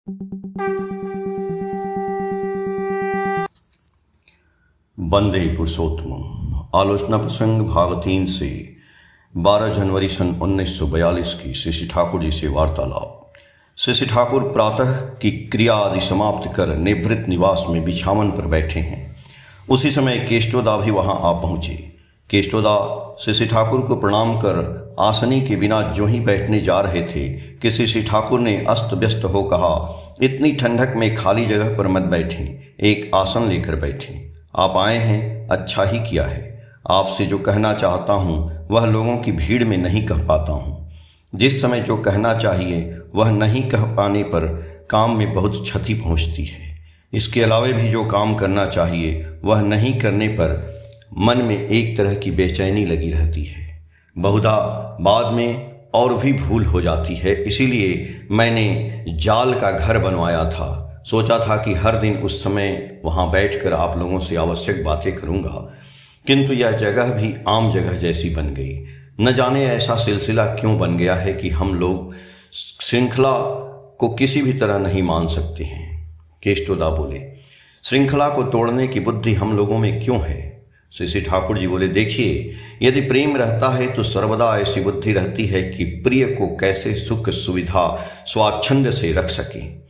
वंदे पुरुषोत्तम। आलोचना प्रसंग भाग 3 से 12 जनवरी सन 1942 की श्री ठाकुर जी से वार्तालाप। श्री ठाकुर प्रातः की क्रिया आदि समाप्त कर निवृत्त निवास में बिछावन पर बैठे हैं। उसी समय केष्टोदा भी वहां आ पहुंचे। केष्टोदा श्री ठाकुर को प्रणाम कर आसनी के बिना जो ही बैठने जा रहे थे कि श्री ठाकुर ने अस्त व्यस्त हो कहा, इतनी ठंडक में खाली जगह पर मत बैठें, एक आसन लेकर बैठें। आप आए हैं, अच्छा ही किया है। आपसे जो कहना चाहता हूँ वह लोगों की भीड़ में नहीं कह पाता हूँ। जिस समय जो कहना चाहिए वह नहीं कह पाने पर काम में बहुत क्षति पहुँचती है। इसके अलावे भी जो काम करना चाहिए वह नहीं करने पर मन में एक तरह की बेचैनी लगी रहती है। बहुधा बाद में और भी भूल हो जाती है। इसीलिए मैंने जाल का घर बनवाया था। सोचा था कि हर दिन उस समय वहाँ बैठकर आप लोगों से आवश्यक बातें करूँगा, किंतु यह जगह भी आम जगह जैसी बन गई। न जाने ऐसा सिलसिला क्यों बन गया है कि हम लोग श्रृंखला को किसी भी तरह नहीं मान सकते हैं। केष्टोदा बोले, श्रृंखला को तोड़ने की बुद्धि हम लोगों में क्यों है? श्री ठाकुर जी बोले, देखिए, यदि प्रेम रहता है तो सर्वदा ऐसी बुद्धि रहती है कि प्रिय को कैसे सुख सुविधा स्वाच्छंद्य से रख सकें।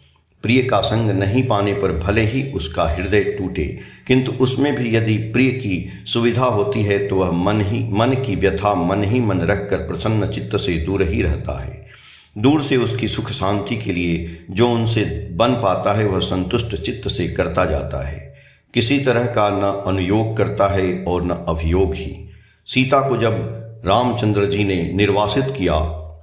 प्रिय का संग नहीं पाने पर भले ही उसका हृदय टूटे, किंतु उसमें भी यदि प्रिय की सुविधा होती है तो वह मन की व्यथा मन ही मन रखकर प्रसन्न चित्त से दूर ही रहता है। दूर से उसकी सुख शांति के लिए जो उनसे बन पाता है वह संतुष्ट चित्त से करता जाता है। किसी तरह का न अनुयोग करता है और न अभियोग ही। सीता को जब रामचंद्र जी ने निर्वासित किया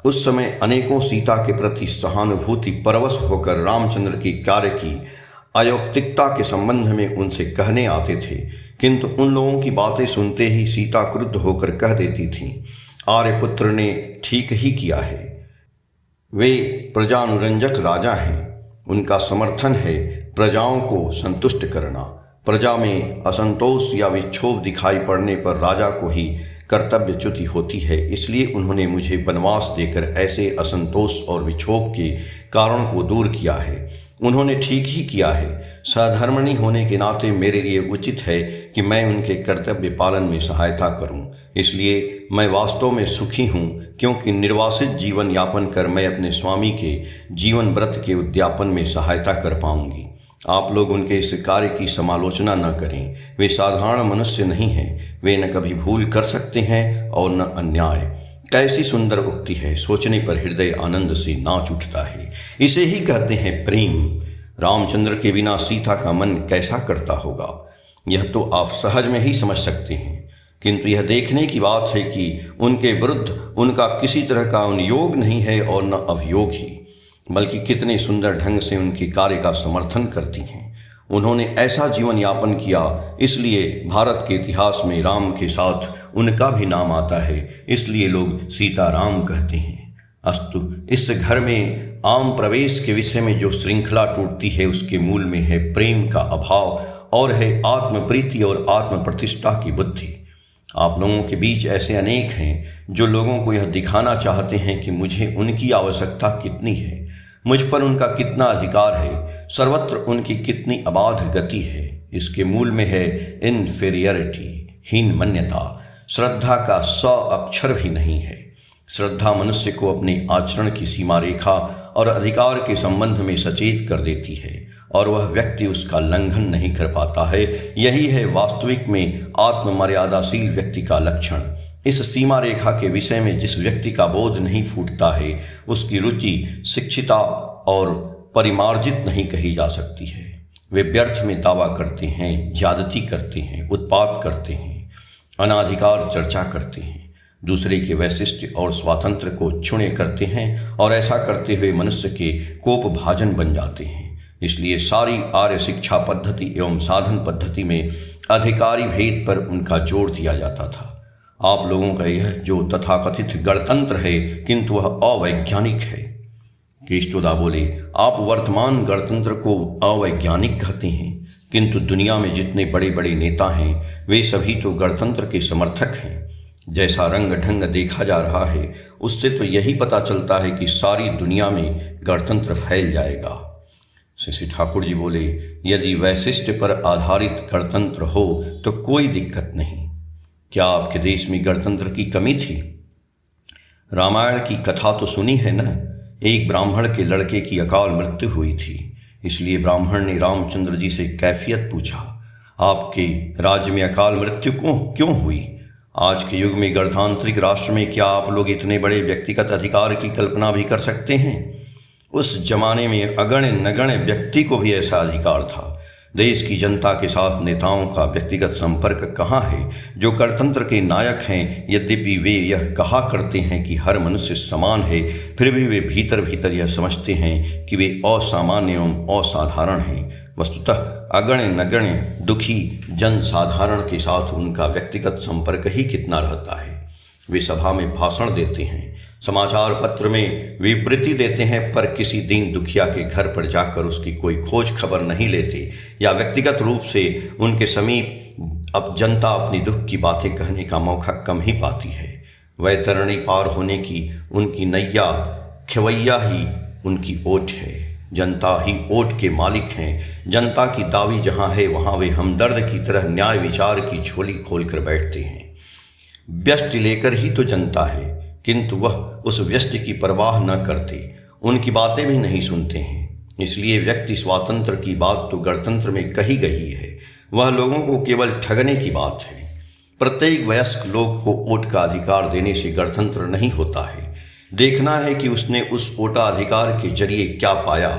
उस समय अनेकों सीता के प्रति सहानुभूति परवश होकर रामचंद्र के कार्य की अयौक्तिकता के संबंध में उनसे कहने आते थे, किंतु उन लोगों की बातें सुनते ही सीता क्रुद्ध होकर कह देती थीं, आर्यपुत्र ने ठीक ही किया है। वे प्रजानुरंजक राजा हैं, उनका समर्थन है प्रजाओं को संतुष्ट करना। प्रजा में असंतोष या विक्षोभ दिखाई पड़ने पर राजा को ही कर्तव्यच्युति होती है। इसलिए उन्होंने मुझे वनवास देकर ऐसे असंतोष और विक्षोभ के कारण को दूर किया है। उन्होंने ठीक ही किया है। सधर्मिणी होने के नाते मेरे लिए उचित है कि मैं उनके कर्तव्य पालन में सहायता करूं। इसलिए मैं वास्तव में सुखी हूं, क्योंकि निर्वासित जीवन यापन कर मैं अपने स्वामी के जीवन व्रत के उद्यापन में सहायता कर पाऊंगी। आप लोग उनके इस कार्य की समालोचना न करें। वे साधारण मनुष्य नहीं हैं। वे न कभी भूल कर सकते हैं और न अन्याय। कैसी सुंदर उक्ति है, सोचने पर हृदय आनंद से नाच उठता है। इसे ही कहते हैं प्रेम। रामचंद्र के बिना सीता का मन कैसा करता होगा, यह तो आप सहज में ही समझ सकते हैं। किंतु यह देखने की बात है कि उनके विरुद्ध उनका किसी तरह का अनुयोग नहीं है और न अभियोग ही, बल्कि कितने सुंदर ढंग से उनके कार्य का समर्थन करती हैं। उन्होंने ऐसा जीवन यापन किया, इसलिए भारत के इतिहास में राम के साथ उनका भी नाम आता है। इसलिए लोग सीताराम कहते हैं। अस्तु, इस घर में आम प्रवेश के विषय में जो श्रृंखला टूटती है उसके मूल में है प्रेम का अभाव और है आत्मप्रीति और आत्म प्रतिष्ठा की बुद्धि। आप लोगों के बीच ऐसे अनेक हैं जो लोगों को यह दिखाना चाहते हैं कि मुझे उनकी आवश्यकता कितनी है, मुझ पर उनका कितना अधिकार है, सर्वत्र उनकी कितनी अबाध गति है। इसके मूल में है इन्फीरियरिटी, हीन मान्यता। श्रद्धा का स अक्षर भी नहीं है। श्रद्धा मनुष्य को अपने आचरण की सीमा रेखा और अधिकार के संबंध में सचेत कर देती है और वह व्यक्ति उसका लंघन नहीं कर पाता है। यही है वास्तविक में आत्ममर्यादाशील व्यक्ति का लक्षण। इस सीमा रेखा के विषय में जिस व्यक्ति का बोध नहीं फूटता है उसकी रुचि शिक्षिता और परिमार्जित नहीं कही जा सकती है। वे व्यर्थ में दावा करते हैं, ज्यादती करते हैं, उत्पात करते हैं, अनाधिकार चर्चा करते हैं, दूसरे के वैशिष्ट्य और स्वातंत्र को क्षुण्य करते हैं और ऐसा करते हुए मनुष्य के कोप भाजन बन जाते हैं। इसलिए सारी आर्य शिक्षा पद्धति एवं साधन पद्धति में अधिकारी भेद पर उनका जोर दिया जाता था। आप लोगों का यह जो तथाकथित गणतंत्र है, किंतु वह अवैज्ञानिक है। केष्टोदा बोले, आप वर्तमान गणतंत्र को अवैज्ञानिक कहते हैं, किंतु दुनिया में जितने बड़े बड़े नेता हैं वे सभी तो गणतंत्र के समर्थक हैं। जैसा रंग ढंग देखा जा रहा है उससे तो यही पता चलता है कि सारी दुनिया में गणतंत्र फैल जाएगा। श्री ठाकुर जी बोले, यदि वैशिष्ट पर आधारित गणतंत्र हो तो कोई दिक्कत नहीं। क्या आपके देश में गणतंत्र की कमी थी? रामायण की कथा तो सुनी है ना। एक ब्राह्मण के लड़के की अकाल मृत्यु हुई थी, इसलिए ब्राह्मण ने रामचंद्र जी से कैफियत पूछा, आपके राज्य में अकाल मृत्यु क्यों हुई? आज के युग में गणतांत्रिक राष्ट्र में क्या आप लोग इतने बड़े व्यक्तिगत अधिकार की कल्पना भी कर सकते हैं? उस जमाने में अगण्य नगण्य व्यक्ति को भी ऐसा अधिकार था। देश की जनता के साथ नेताओं का व्यक्तिगत संपर्क कहाँ है? जो गणतंत्र के नायक हैं, यद्यपि वे यह कहा करते हैं कि हर मनुष्य समान है, फिर भी वे भीतर भीतर यह समझते हैं कि वे असामान्य एवं असाधारण हैं। वस्तुतः अगण्य नगण्य दुखी जन साधारण के साथ उनका व्यक्तिगत संपर्क ही कितना रहता है। वे सभा में भाषण देते हैं, समाचार पत्र में विवृत्ति देते हैं, पर किसी दीन दुखिया के घर पर जाकर उसकी कोई खोज खबर नहीं लेते या व्यक्तिगत रूप से उनके समीप अब जनता अपनी दुख की बातें कहने का मौका कम ही पाती है। वैतरणी पार होने की उनकी नैया खवैया ही उनकी ओट है। जनता ही ओट के मालिक हैं। जनता की दावी जहाँ है वहाँ वे हमदर्द की तरह न्याय विचार की झोली खोलकर बैठते हैं। व्यष्टि लेकर ही तो जनता है, किंतु वह उस व्यष्टि की परवाह न करते, उनकी बातें भी नहीं सुनते हैं। इसलिए व्यक्ति स्वातंत्र की बात तो गणतंत्र में कही गई है, वह लोगों को केवल ठगने की बात है। प्रत्येक वयस्क लोग को वोट का अधिकार देने से गणतंत्र नहीं होता है। देखना है कि उसने उस वोटाधिकार के जरिए क्या पाया।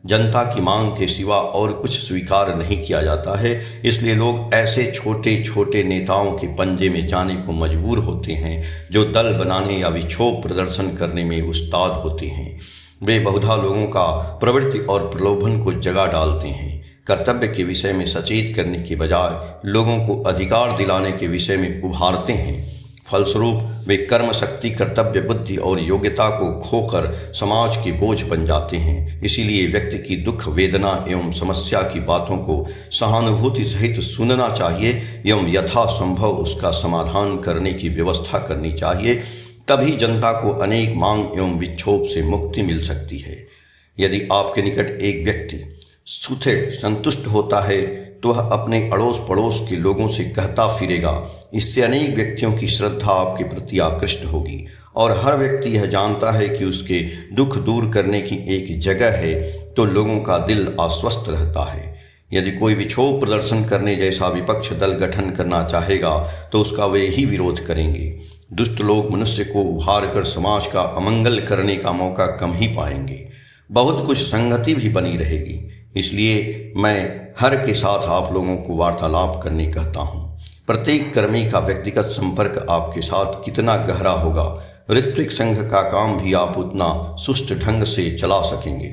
जनता की मांग के सिवा और कुछ स्वीकार नहीं किया जाता है, इसलिए लोग ऐसे छोटे छोटे नेताओं के पंजे में जाने को मजबूर होते हैं जो दल बनाने या विक्षोभ प्रदर्शन करने में उस्ताद होते हैं। वे बहुधा लोगों का प्रवृत्ति और प्रलोभन को जगा डालते हैं। कर्तव्य के विषय में सचेत करने के बजाय लोगों को अधिकार दिलाने के विषय में उभारते हैं। फलस्वरूप वे कर्म शक्ति, कर्तव्य बुद्धि और योग्यता को खोकर समाज के बोझ बन जाते हैं। इसीलिए व्यक्ति की दुख वेदना एवं समस्या की बातों को सहानुभूति सहित सुनना चाहिए एवं यथासंभव उसका समाधान करने की व्यवस्था करनी चाहिए। तभी जनता को अनेक मांग एवं विक्षोभ से मुक्ति मिल सकती है। यदि आपके निकट एक व्यक्ति सुथिर संतुष्ट होता है तो वह अपने अड़ोस पड़ोस के लोगों से कहता फिरेगा। इससे अनेक व्यक्तियों की श्रद्धा आपके प्रति आकृष्ट होगी और हर व्यक्ति यह जानता है कि उसके दुख दूर करने की एक जगह है, तो लोगों का दिल आश्वस्त रहता है। यदि कोई विक्षोभ प्रदर्शन करने जैसा विपक्ष दल गठन करना चाहेगा तो उसका वे ही विरोध करेंगे। दुष्ट लोग मनुष्य को उभार कर समाज का अमंगल करने का मौका कम ही पाएंगे। बहुत कुछ संगति भी बनी रहेगी। इसलिए मैं हर के साथ आप लोगों को वार्तालाप करने कहता हूँ। प्रत्येक कर्मी का व्यक्तिगत संपर्क आपके साथ कितना गहरा होगा, ऋत्विक संघ का काम भी आप उतना सुष्ट ढंग से चला सकेंगे।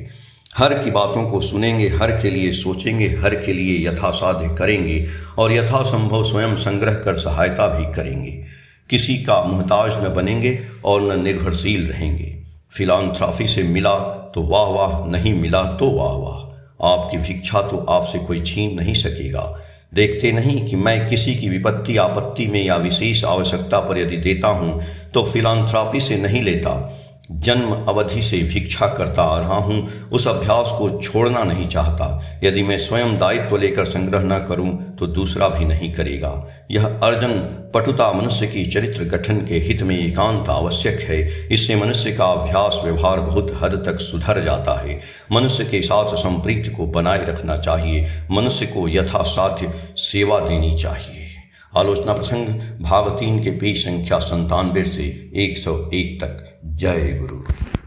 हर की बातों को सुनेंगे, हर के लिए सोचेंगे, हर के लिए यथासाध्य करेंगे और यथासंभव स्वयं संग्रह कर सहायता भी करेंगे। किसी का मुहताज न बनेंगे और न निर्भरशील रहेंगे। फिलांथ्रॉफी से मिला तो वाह वाह, नहीं मिला तो वाह वाह। आपकी भिक्षा तो आपसे कोई छीन नहीं सकेगा। देखते नहीं कि मैं किसी की विपत्ति आपत्ति में या विशेष आवश्यकता पर यदि देता हूँ तो फिलांथ्रॉपी से नहीं लेता, जन्म अवधि से भिक्षा करता आ रहा हूँ। उस अभ्यास को छोड़ना नहीं चाहता। यदि मैं स्वयं दायित्व लेकर संग्रह न करूँ तो दूसरा भी नहीं करेगा। यह अर्जन पटुता मनुष्य की चरित्र गठन के हित में एकांत आवश्यक है। इससे मनुष्य का अभ्यास व्यवहार बहुत हद तक सुधर जाता है। मनुष्य के साथ संप्रीति को बनाए रखना चाहिए। मनुष्य को यथासाध्य सेवा देनी चाहिए। आलोचना प्रसंग भाग 3 के पेज संख्या 97 से 101 तक। जय गुरु।